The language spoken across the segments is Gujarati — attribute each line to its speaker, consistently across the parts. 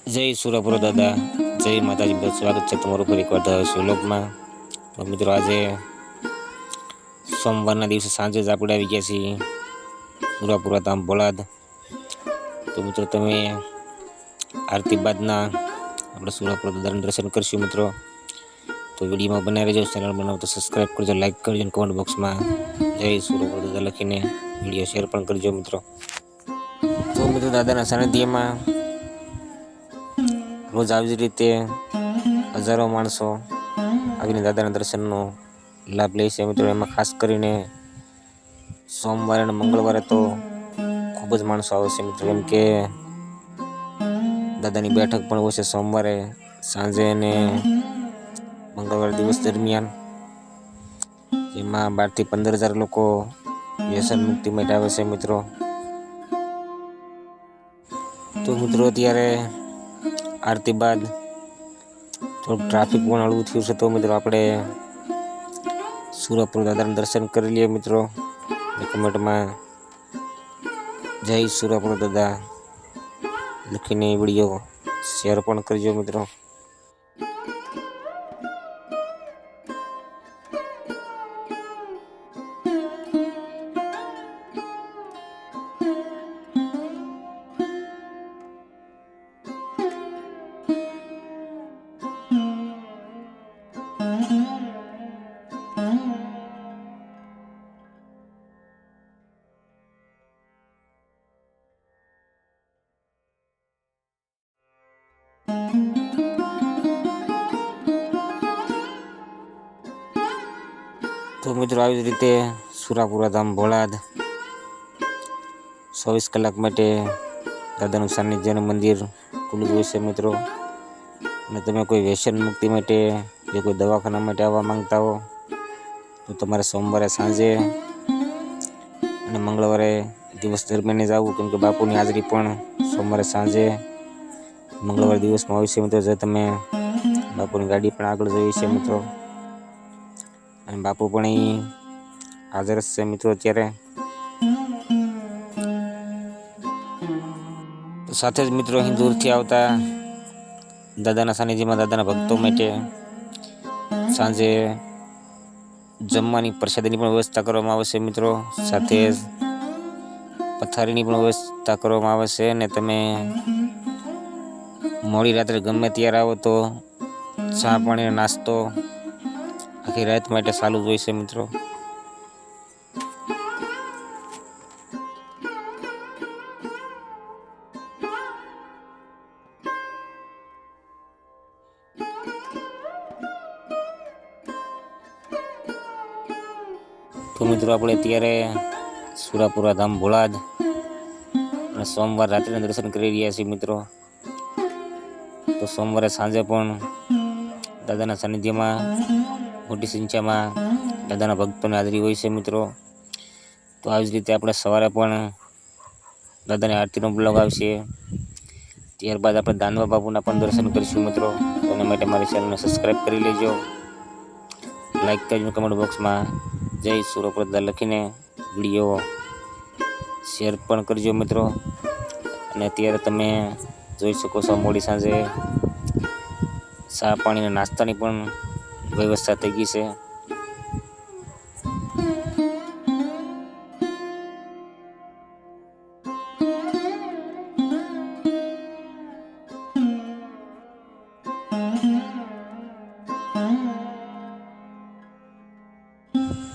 Speaker 1: જય સુરપુર દાદા, જય માતાજી. બધા સ્વાગત છે તમારું ફરી એકવાર સુલોકમાં. તો મિત્રો આજે સોમવારના દિવસે સાંજે જ આપણે આવી ગયા છીએ સુરાપુરા ધામ ભોળાદ. તો મિત્રો તમે આરતી બાદના આપણે સુરાપુરા દાદાના દર્શન કરશું મિત્રો. તો વિડીયોમાં બનાવી રહેજો. ચેનલ બનાવો તો સબસ્ક્રાઈબ કરજો, લાઈક કરજો અને કોમેન્ટ બોક્સમાં જય સુરપુરા દાદા લખીને વિડીયો શેર પણ કરજો મિત્રો. તો મિત્રો દાદાના સાનિધ્યમાં રોજ આવી જ રીતે હજારો માણસો આવીને દાદાના દર્શનનો લાભ લે છે મિત્રો. એમાં ખાસ કરીને સોમવારે અને મંગળવારે તો ખૂબ જ માણસો આવે છે મિત્રો. કેમ કે દાદાની બેઠક પણ હોય છે સોમવારે સાંજે અને મંગળવારે દિવસ દરમિયાન, જેમાં 12 થી 15,000 લોકો વ્યસન મુક્તિ માટે આવે છે મિત્રો. તો મિત્રો અત્યારે આરતી બાદ થોડુંક ટ્રાફિક પણ હળવું થયું છે. તો મિત્રો આપણે સુરપુરા દાદાના દર્શન કરી લઈએ મિત્રો. કમેન્ટમાં જય સુરપુરા દાદા લખીને વિડીયો શેર પણ કરજો મિત્રો. તો મિત્રો આવી જ રીતે સુરાપુરા ધામ ભોળાદ 24 કલાક માટે દાદાનું સાનિધ્યનું મંદિર ખુલ્લું હોય છે મિત્રો. અને તમે કોઈ વ્યસન મુક્તિ માટે કે કોઈ દવાખાના માટે આવવા માંગતા હો તો તમારે સોમવારે સાંજે અને મંગળવારે દિવસ દરમિયાન જ આવવું. કેમ કે બાપુની હાજરી પણ સોમવારે સાંજે મંગળવારે દિવસમાં હોય છે મિત્રો. જે તમે બાપુની ગાડી પણ આગળ જોઈ છે મિત્રો. અને બાપુ પણ અહીં હાજર છે મિત્રો અત્યારે. સાથે જ મિત્રો અહીં દૂરથી આવતા દાદાના સાનિધ્યમાં દાદાના ભક્તો માટે સાંજે જમવાની પ્રસાદીની પણ વ્યવસ્થા કરવામાં આવે છે મિત્રો. સાથે જ પથારીની પણ વ્યવસ્થા કરવામાં આવે છે. અને તમે મોડી રાત્રે ગમે ત્યારે આવો તો ચા પાણી નાસ્તો આખી રાત માટે ચાલુ જ હોય છે મિત્રો. તો મિત્રો આપણે અત્યારે સુરાપુરા ધામ ભોળાદ અને સોમવાર રાત્રિના દર્શન કરી રહ્યા છીએ મિત્રો. તો સોમવારે સાંજે પણ દાદાના સાનિધ્યમાં મોટી સંખ્યામાં દાદાના ભક્તોની હાજરી હોય છે મિત્રો. તો આવી જ રીતે આપણે સવારે પણ દાદાની આરતીનો બ્લોગ આવશે. ત્યારબાદ આપણે દાનવા બાપુના પણ દર્શન કરીશું મિત્રો. તો એના માટે મારી ચેનલને સબસ્ક્રાઈબ કરી લેજો, લાઈક કરજો, કમેન્ટ બોક્સમાં જય સુરપુરા દાદા લખીને વિડીયો શેર પણ કરજો મિત્રો. અને અત્યારે તમે જોઈ શકો છો મોડી સાંજે ચા પાણી અને નાસ્તાની પણ વ્યવસ્થા થઈ ગઈ છે.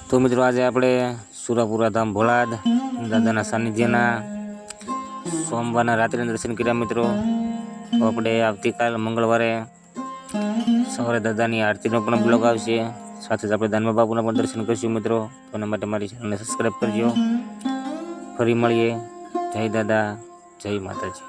Speaker 1: તો મિત્રો આજે આપણે સુરાપુરા ધામ ભોળાદ દાદાના સાનિધ્યના સોમવારના રાત્રિના દર્શન કર્યા મિત્રો. તો આપણે આવતીકાલ મંગળવારે સવારે દાદાની આરતીનો પણ બ્લોગ આવશે. સાથે જ આપણે દાનવા બાપુના પણ દર્શન કરીશું મિત્રો. તો એના માટે મારી ચેનલને સબસ્ક્રાઈબ કરજો. ફરી મળીએ. જય દાદા, જય માતાજી.